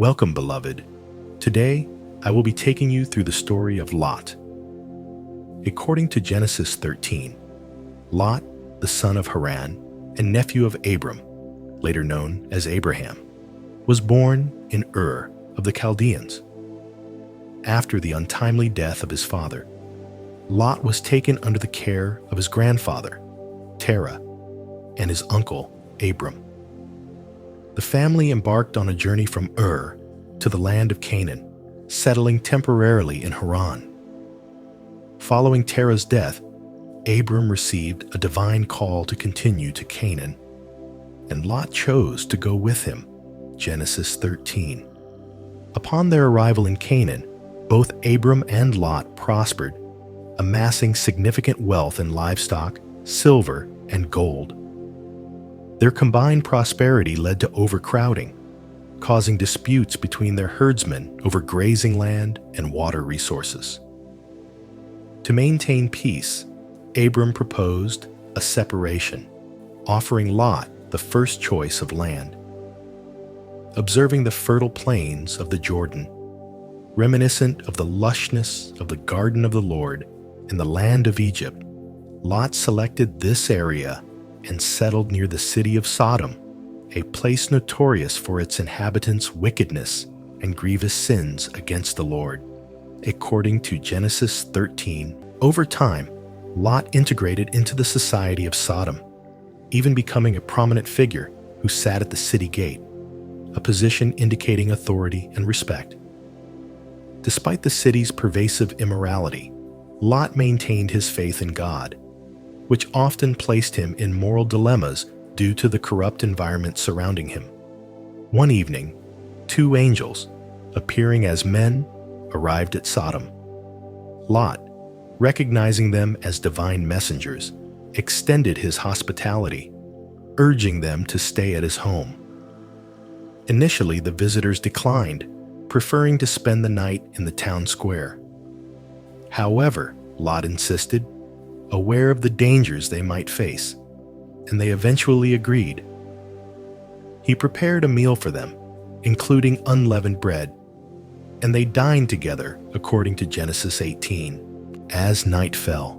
Welcome, beloved. Today, I will be taking you through the story of Lot. According to Genesis 13, Lot, the son of Haran and nephew of Abram, later known as Abraham, was born in Ur of the Chaldeans. After the untimely death of his father, Lot was taken under the care of his grandfather, Terah, and his uncle, Abram. The family embarked on a journey from Ur to the land of Canaan, settling temporarily in Haran. Following Terah's death, Abram received a divine call to continue to Canaan, and Lot chose to go with him. Genesis 13. Upon their arrival in Canaan, both Abram and Lot prospered, amassing significant wealth in livestock, silver, and gold. Their combined prosperity led to overcrowding, causing disputes between their herdsmen over grazing land and water resources. To maintain peace, Abram proposed a separation, offering Lot the first choice of land. Observing the fertile plains of the Jordan, reminiscent of the lushness of the garden of the Lord in the land of Egypt, Lot selected this area and settled near the city of Sodom, a place notorious for its inhabitants' wickedness and grievous sins against the Lord. According to Genesis 13, over time, Lot integrated into the society of Sodom, even becoming a prominent figure who sat at the city gate, a position indicating authority and respect. Despite the city's pervasive immorality, Lot maintained his faith in God, which often placed him in moral dilemmas due to the corrupt environment surrounding him. One evening, two angels, appearing as men, arrived at Sodom. Lot, recognizing them as divine messengers, extended his hospitality, urging them to stay at his home. Initially, the visitors declined, preferring to spend the night in the town square. However, Lot insisted, aware of the dangers they might face, and they eventually agreed. He prepared a meal for them, including unleavened bread, and they dined together according to Genesis 18. As night fell,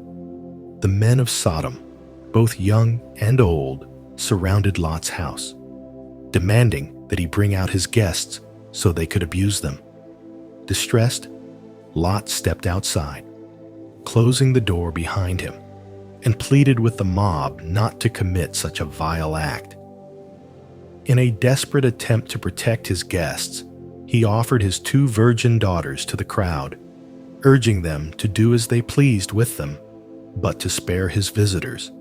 the men of Sodom, both young and old, surrounded Lot's house, demanding that he bring out his guests so they could abuse them. Distressed, Lot stepped outside, closing the door behind him, and pleaded with the mob not to commit such a vile act. In a desperate attempt to protect his guests, he offered his two virgin daughters to the crowd, urging them to do as they pleased with them, but to spare his visitors.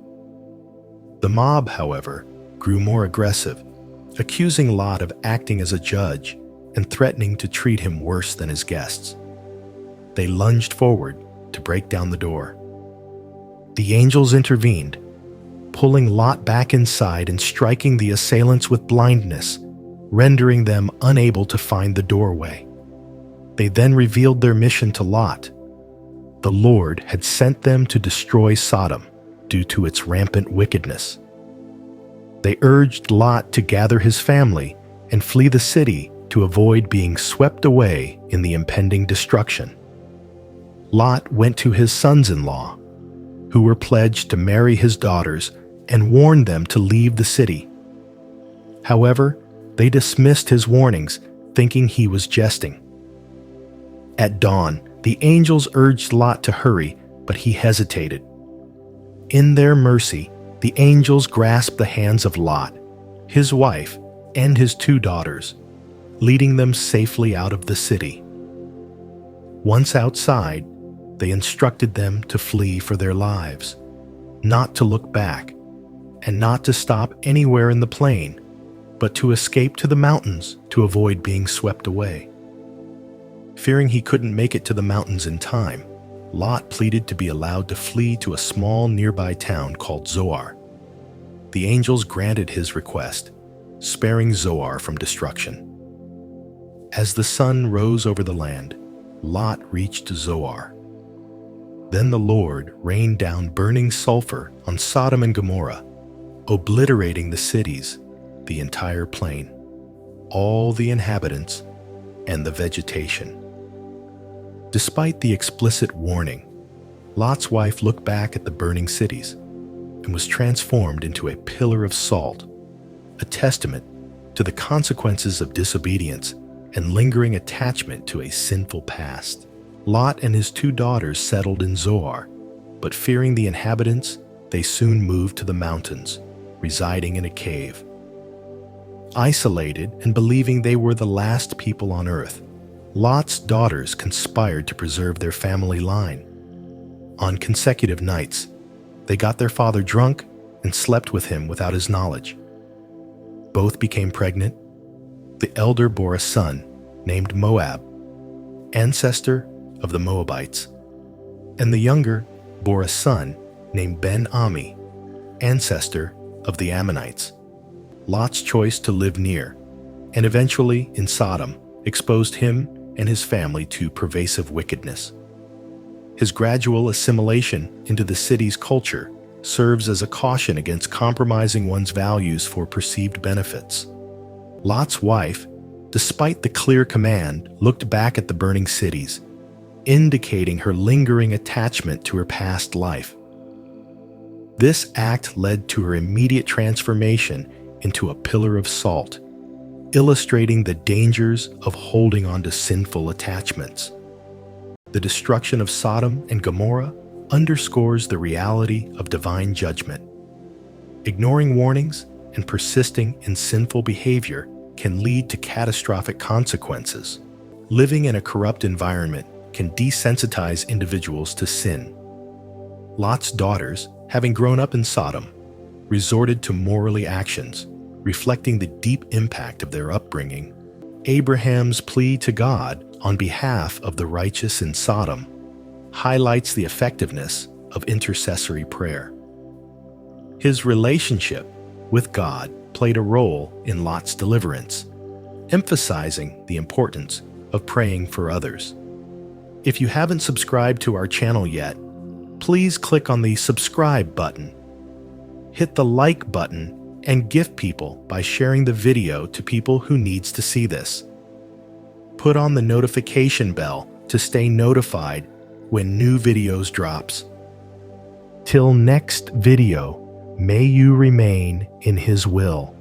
The mob, however, grew more aggressive, accusing Lot of acting as a judge and threatening to treat him worse than his guests. They lunged forward to break down the door. The angels intervened, pulling Lot back inside and striking the assailants with blindness, rendering them unable to find the doorway. They then revealed their mission to Lot. The Lord had sent them to destroy Sodom due to its rampant wickedness. They urged Lot to gather his family and flee the city to avoid being swept away in the impending destruction. Lot went to his sons-in-law, who were pledged to marry his daughters, and warned them to leave the city. However, they dismissed his warnings, thinking he was jesting. At dawn, the angels urged Lot to hurry, but he hesitated. In their mercy, the angels grasped the hands of Lot, his wife, and his two daughters, leading them safely out of the city. Once outside, they instructed them to flee for their lives, not to look back, and not to stop anywhere in the plain, but to escape to the mountains to avoid being swept away. Fearing he couldn't make it to the mountains in time, Lot pleaded to be allowed to flee to a small nearby town called Zoar. The angels granted his request, sparing Zoar from destruction. As the sun rose over the land, Lot reached Zoar. Then the Lord rained down burning sulfur on Sodom and Gomorrah, obliterating the cities, the entire plain, all the inhabitants, and the vegetation. Despite the explicit warning, Lot's wife looked back at the burning cities and was transformed into a pillar of salt, a testament to the consequences of disobedience and lingering attachment to a sinful past. Lot and his 2 daughters settled in Zoar, but fearing the inhabitants, they soon moved to the mountains, residing in a cave. Isolated and believing they were the last people on earth, Lot's daughters conspired to preserve their family line. On consecutive nights, they got their father drunk and slept with him without his knowledge. Both became pregnant. The elder bore a son named Moab, ancestor of the Moabites, and the younger bore a son named Ben-Ami, ancestor of the Ammonites. Lot's choice to live near, and eventually in Sodom, exposed him and his family to pervasive wickedness. His gradual assimilation into the city's culture serves as a caution against compromising one's values for perceived benefits. Lot's wife, despite the clear command, looked back at the burning cities, indicating her lingering attachment to her past life. This act led to her immediate transformation into a pillar of salt, illustrating the dangers of holding on to sinful attachments. The destruction of Sodom and Gomorrah underscores the reality of divine judgment. Ignoring warnings and persisting in sinful behavior can lead to catastrophic consequences. Living in a corrupt environment can desensitize individuals to sin. Lot's daughters, having grown up in Sodom, resorted to morally actions, reflecting the deep impact of their upbringing. Abraham's plea to God on behalf of the righteous in Sodom highlights the effectiveness of intercessory prayer. His relationship with God played a role in Lot's deliverance, emphasizing the importance of praying for others. If you haven't subscribed to our channel yet, please click on the subscribe button. Hit the like button and gift people by sharing the video to people who needs to see this. Put on the notification bell to stay notified when new videos drops. Till next video, may you remain in His will.